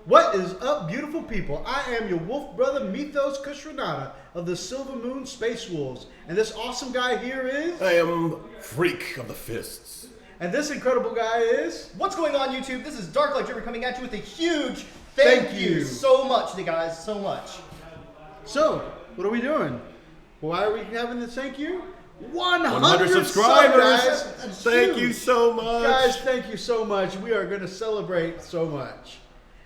What is up, beautiful people? I am your wolf brother, Mythos Kushranada of the Silver Moon Space Wolves. And this awesome guy here is... I am Freak of the Fists. And this incredible guy is... What's going on, YouTube? This is Darklight Driver coming at you with a huge thank you so much, you guys, so much. So, what are we doing? Why are we having this thank you? 100 subscribers! Guys. Thank you so much! Guys, thank you so much. We are going to celebrate so much.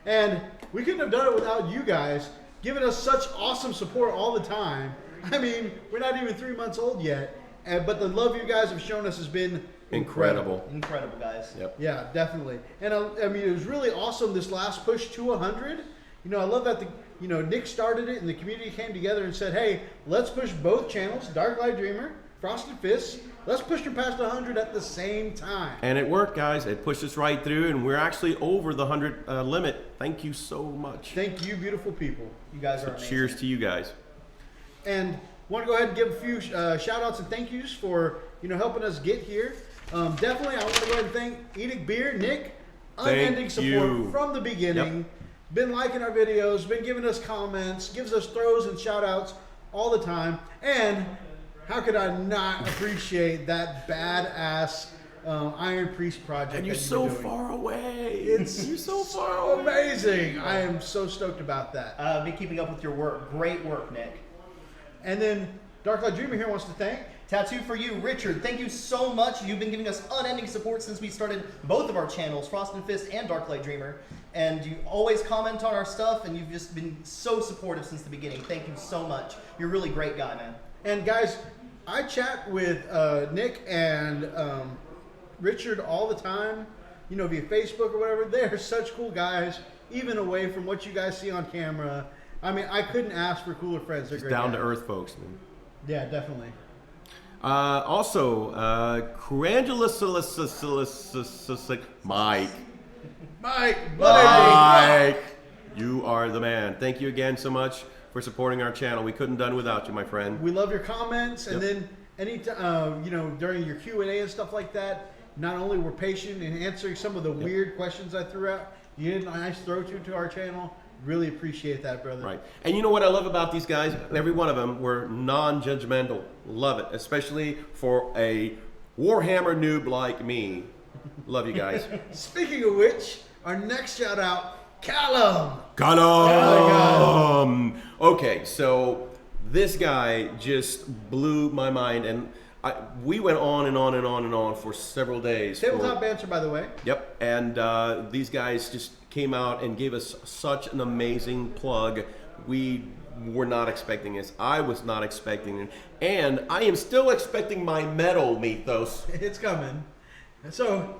And we couldn't have done it without you guys giving us such awesome support all the time. I mean, we're not even 3 months old yet, but the love you guys have shown us has been incredible. Incredible, guys. Yep. Yeah, definitely. And I mean, it was really awesome this last push to 100. You know, I love that Nick started it and the community came together and said, hey, let's push both channels, Darklight Dreamer, Frosted Fists. Let's push them past 100 at the same time. And it worked, guys. It pushed us right through, and we're actually over the 100 limit. Thank you so much. Thank you, beautiful people. You guys are amazing. Cheers to you guys. And want to go ahead and give a few shout outs and thank yous for helping us get here. Definitely, I want to go ahead and thank Edict Beer, Nick, unending support from the beginning. Yep. Been liking our videos, been giving us comments, gives us throws and shout outs all the time. And how could I not appreciate that badass Iron Priest project? And you're so far away. You're so far away. Amazing. I am so stoked about that. I've been keeping up with your work. Great work, Nick. And then Darklight Dreamer here wants to thank Tattoo for you, Richard. Thank you so much. You've been giving us unending support since we started both of our channels, Frosted Fist and Darklight Dreamer. And you always comment on our stuff, and you've just been so supportive since the beginning. Thank you so much. You're a really great guy, man. And guys, I chat with Nick and Richard all the time, via Facebook or whatever. They're such cool guys, even away from what you guys see on camera. I mean, I couldn't ask for cooler friends. They're great Down guys. to earth, folks. Man. Yeah, definitely. Also, Mike, you are the man. Thank you again so much for supporting our channel. We couldn't done without you, my friend. We love your comments, and then during your Q&A and stuff like that, not only were patient in answering some of the weird questions I threw out, you did a nice throw to our channel. Really appreciate that, brother. Right. And you know what I love about these guys? Every one of them were non-judgmental. Love it. Especially for a Warhammer noob like me. Love you guys. Speaking of which, our next shout out, Callum. Callum! Okay, so this guy just blew my mind, and we went on and on and on and on for several days. Tabletop Banter, by the way. Yep, and these guys just came out and gave us such an amazing plug. We were not expecting this. I was not expecting it. And I am still expecting my medal, Mythos. It's coming. And so,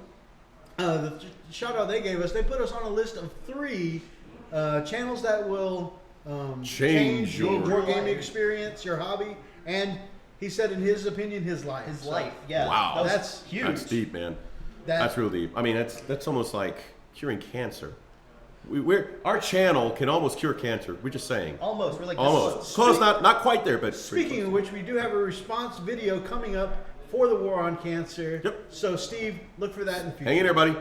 the shout out they gave us, they put us on a list of 3 channels that will change your wargaming experience, your hobby, and he said in his opinion, his life. His life, yeah. Wow. That's huge. That's deep, man. That's real deep. I mean, that's almost like curing cancer. Our channel can almost cure cancer. We're just saying. Almost. We're like almost. Close, not quite there, but speaking of which, we do have a response video coming up for the war on cancer. Yep. So, Steve, look for that in the future. Hang in there, buddy.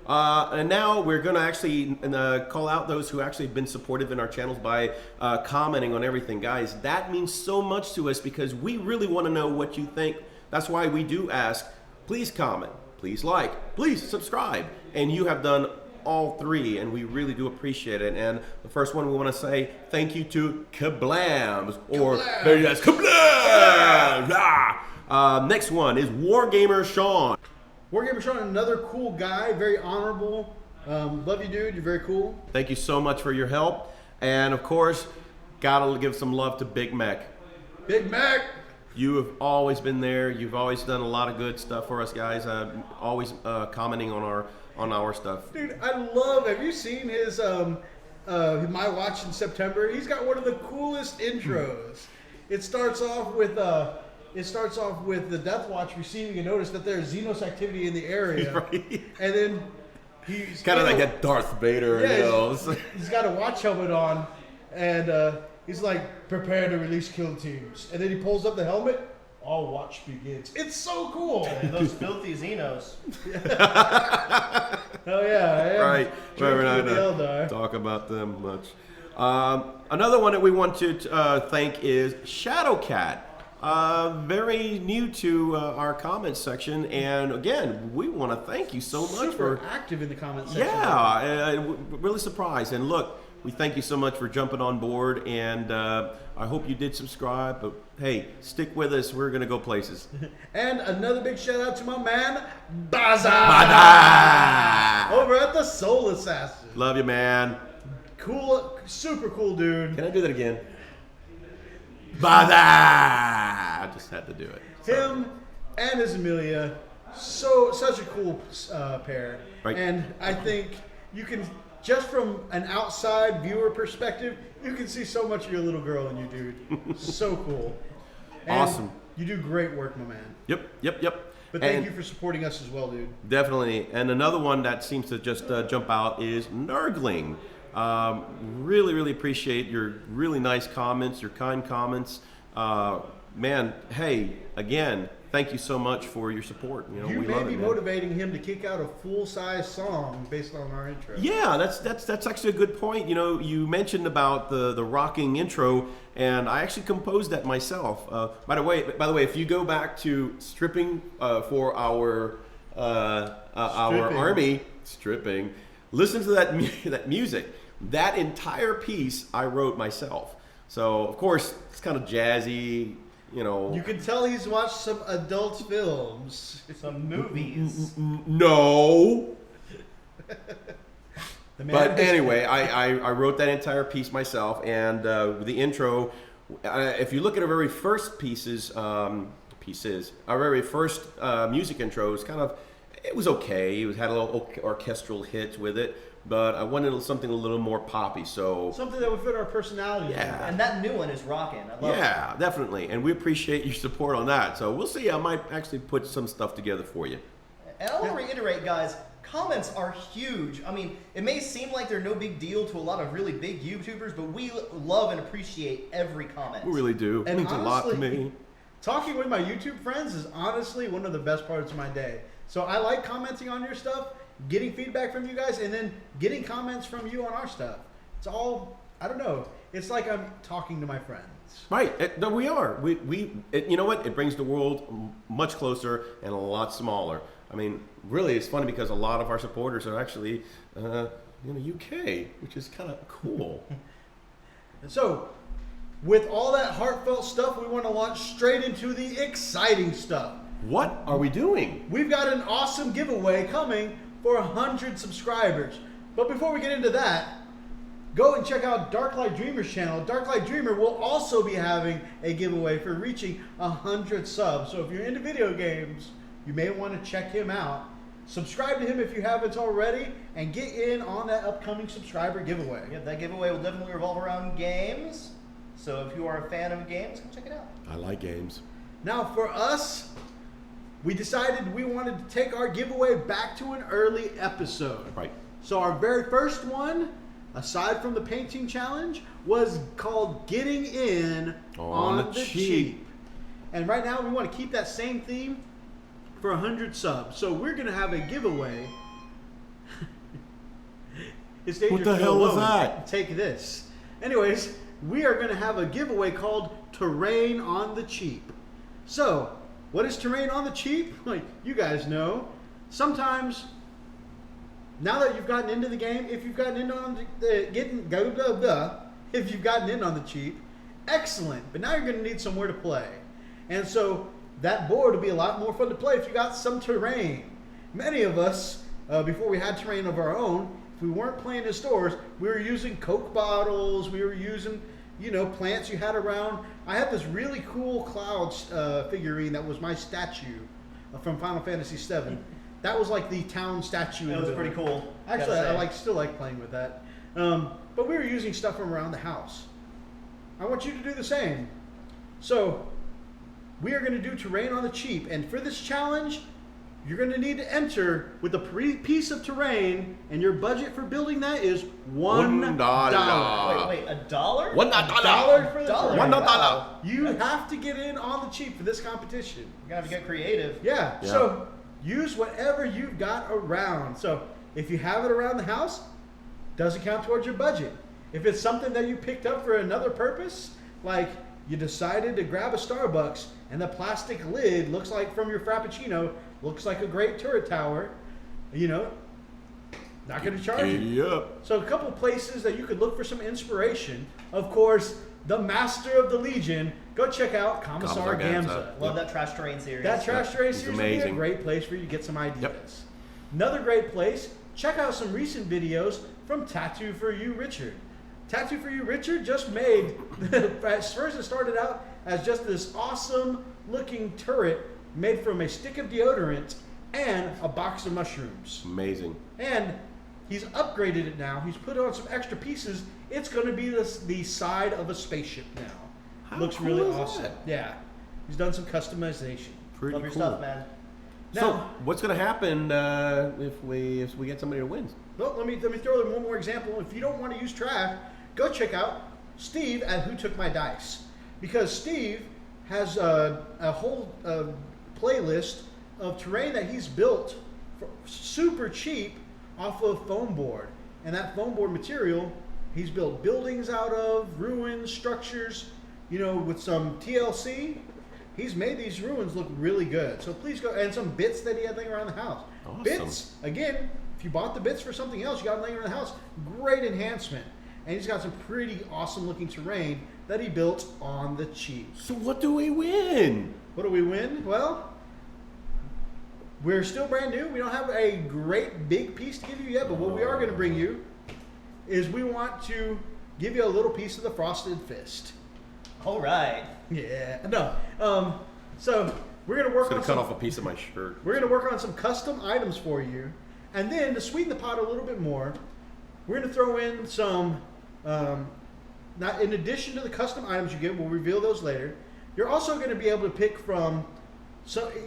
And now we're going to actually call out those who actually have been supportive in our channels by commenting on everything. Guys, that means so much to us because we really want to know what you think. That's why we do ask, please comment, please like, please subscribe. And you have done all 3, and we really do appreciate it. And the first one we want to say thank you to Kablams, or maybe that's Kablam! Next one is Wargamer Sean. Wargamer Sean, another cool guy, very honorable. Love you, dude. You're very cool. Thank you so much for your help. And of course, gotta give some love to Big Mac. Big Mac! You have always been there. You've always done a lot of good stuff for us guys. Always commenting on our stuff. Dude, have you seen his My Watch in September? He's got one of the coolest intros. It starts off with the Death Watch receiving a notice that there's Xenos activity in the area. Right. And then he's kind of like a Darth Vader. Yeah, he's got a watch helmet on, and he's like, prepare to release kill teams. And then he pulls up the helmet. All watch begins. It's so cool. And those filthy Xenos. Oh yeah, I am Right. We're drinking not with gonna Eldar. talk about them much. Another one that we want to thank is Shadowcat. Very new to our comments section, and again, we want to thank you so much Super for. active in the comment section. Yeah, really surprised. And look, we thank you so much for jumping on board, and I hope you did subscribe. But hey, stick with us. We're gonna go places. And another big shout out to my man Baza Bada! over at the Soul Assassin. Love you, man. Cool, super cool dude. Can I do that again? Bada! I just had to do it. Him and his Amelia, such a cool pair. Right. And I think you can, just from an outside viewer perspective, you can see so much of your little girl in you, dude. So cool. And Awesome. You do great work, my man. Yep. But thank And you for supporting us as well, dude. definitely. And another one that seems to just jump out is Nurgling. Really appreciate your really nice comments, your kind comments. Man, hey, again, thank you so much for your support. You know, You we may love be it, man. motivating him to kick out a full-size song based on our intro. Yeah, that's actually a good point. You know, you mentioned about the rocking intro, and I actually composed that myself. By the way, if you go back to stripping for our army stripping, listen to that music. That entire piece I wrote myself. So of course it's kind of jazzy. You know, You can tell he's watched some adult films. Some movies. no. The man But has- anyway, I wrote that entire piece myself, and the intro. If you look at our very first our very first music intro was it was okay. It had a little orchestral hit with it, but I wanted something a little more poppy. So something that would fit our personality. Yeah. And that new one is rocking. I love it. yeah, definitely, and we appreciate your support on that. So we'll see. I might actually put some stuff together for you. And I want to reiterate, guys, comments are huge. I mean, it may seem like they're no big deal to a lot of really big YouTubers, but we love and appreciate every comment. We really do. It And means a lot to honestly, me. Talking with my YouTube friends is honestly one of the best parts of my day. So I like commenting on your stuff, getting feedback from you guys, and then getting comments from you on our stuff. It's all, I don't know. It's like I'm talking to my friends. Right. No, we are. You know what? It brings the world much closer and a lot smaller. I mean, really, it's funny because a lot of our supporters are actually, UK, which is kind of cool. And so, with all that heartfelt stuff, we want to launch straight into the exciting stuff. What are we doing? We've got an awesome giveaway coming for 100 subscribers. But before we get into that, go and check out Darklight Dreamer's channel. Darklight Dreamer will also be having a giveaway for reaching 100 subs. So if you're into video games, you may want to check him out. Subscribe to him if you haven't already, and get in on that upcoming subscriber giveaway. Yeah, that giveaway will definitely revolve around games. So if you are a fan of games, come check it out. I like games. Now for us, we decided we wanted to take our giveaway back to an early episode. Right. So our very first one, aside from the painting challenge, was called Getting In On the Cheap. And right now we want to keep that same theme for 100 subs. So we're going to have a giveaway. It's dangerous What the to go hell was alone. that? Take this. Anyways, we are going to have a giveaway called Terrain on the Cheap. So, what is terrain on the cheap? Like, you guys know. Sometimes, now that you've gotten into the game, if you've gotten in on if you've gotten in on the cheap, excellent. But now you're going to need somewhere to play. And so, that board will be a lot more fun to play if you got some terrain. Many of us, before we had terrain of our own, if we weren't playing in stores, we were using Coke bottles, we were using, plants you had around. I had this really cool Clouds figurine that was my statue from Final Fantasy VII. That was like the town statue. That in was the pretty building. cool. Actually, gotta say. I still like playing with that. But we were using stuff from around the house. I want you to do the same. So, we are going to do terrain on the cheap. And for this challenge, you're going to need to enter with a piece of terrain, and your budget for building that is $1. $1. Wait, $1? $1 for the Dollar. terrain. $1. You have to get in on the cheap for this competition. You're gonna have to get creative. Yeah. Yeah. So use whatever you've got around. So if you have it around the house, doesn't count towards your budget. If it's something that you picked up for another purpose, like you decided to grab a Starbucks and the plastic lid looks like from your Frappuccino, looks like a great turret tower, you know, not going to charge you. Yep. So a couple places that you could look for some inspiration. Of course, the master of the Legion. Go check out Commissar Gamza. Love that Trash Terrain series. That Trash Terrain He's series would be a amazing. great place for you to get some ideas. Yep. Another great place, check out some recent videos from Tattoo for You Richard. Tattoo for You Richard just made, at first it started out as just this awesome looking turret made from a stick of deodorant and a box of mushrooms. Amazing. And he's upgraded it now. He's put on some extra pieces. It's going to be the side of a spaceship now. How Looks cool really is awesome. that? Yeah. He's done some customization. Pretty Love your cool. stuff, man. Now, So what's going to happen if we get somebody to win? well, let me throw in one more example. If you don't want to use trash, go check out Steve at Who Took My Dice, because Steve has a whole playlist of terrain that he's built for super cheap off of foam board, and that foam board material he's built buildings out of, ruins, structures, you know, with some TLC. He's made these ruins look really good. So please go, and some bits that he had laying around the house. Awesome. Bits, again, if you bought the bits for something else, you got them laying around the house, great enhancement. And he's got some pretty awesome looking terrain that he built on the cheap. So what do we win? What do we win? Well, we're still brand new. We don't have a great big piece to give you yet, but what we are going to bring you is we want to give you a little piece of the Frosted Fist. All right. Yeah. No. So we're going to work It's going on to cut some, off a piece of my shirt. we're going to work on some custom items for you, and then to sweeten the pot a little bit more, we're going to throw in some. Now, in addition to the custom items you get, we'll reveal those later. You're also going to be able to pick from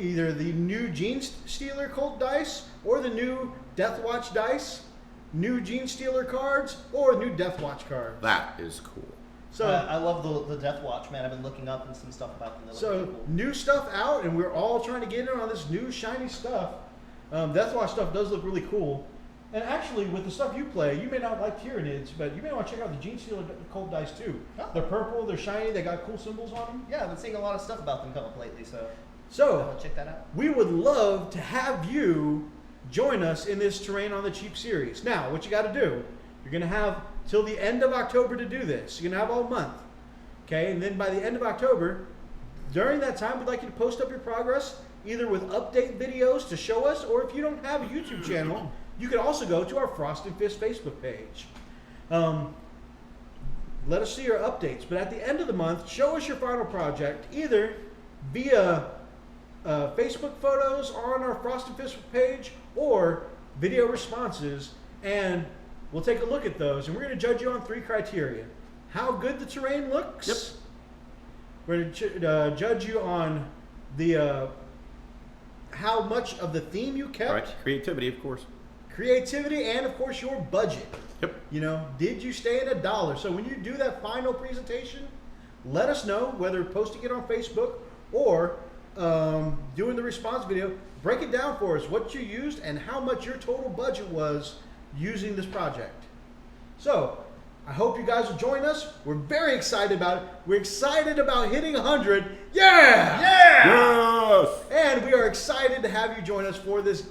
either the new Gene Stealer Cult dice or the new Death Watch dice, new Gene Stealer cards, or new Death Watch cards. That is cool. So, I love the Death Watch, man. I've been looking up and some stuff about them. They look so really cool. new stuff out, and we're all trying to get in on this new shiny stuff. Death Watch stuff does look really cool. And actually, with the stuff you play, you may not like Tyranids, but you may want to check out the Gene Stealer Cult dice too. Oh. They're purple, they're shiny, they got cool symbols on them. Yeah, I've been seeing a lot of stuff about them come up lately, so So, I'll check that out. we would love to have you join us in this Terrain on the Cheap series. Now, what you got to do, you're going to have till the end of October to do this. You're going to have all month. Okay, and then by the end of October, during that time, we'd like you to post up your progress, either with update videos to show us, or if you don't have a YouTube channel, you can also go to our Frosted Fist Facebook page. Let us see your updates. But at the end of the month, show us your final project, either via Facebook photos on our Frosted Fist page or video responses, and we'll take a look at those. And we're going to judge you on 3 criteria. How good the terrain looks. Yep. We're going to judge you on the how much of the theme you kept. All right. Creativity, of course. Creativity, and of course your budget. Yep. You know, did you stay at $1? So when you do that final presentation, let us know, whether posting it on Facebook or doing the response video. Break it down for us, what you used and how much your total budget was using this project. So I hope you guys will join us. We're very excited about it. We're excited about hitting 100. Yeah! Yes! And we are excited to have you join us for this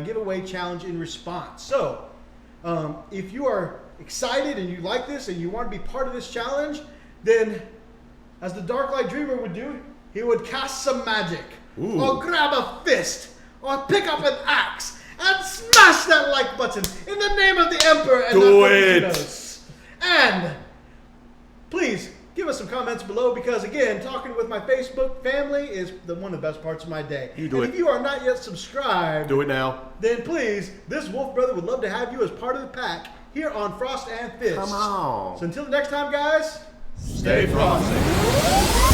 giveaway challenge in response. So, if you are excited and you like this and you want to be part of this challenge, then, as the Darklight Dreamer would do, he would cast some magic, Ooh. or grab a fist, or pick up an axe, and smash that like button in the name of the Emperor and Do not it. Valentinos. And please give us some comments below, because again, talking with my Facebook family is one of the best parts of my day. You do and it. if you are not yet subscribed, Do it now. then please, this Wolf Brother would love to have you as part of the pack here on Frost and Fist. Come on. So until the next time, guys, Stay frosty.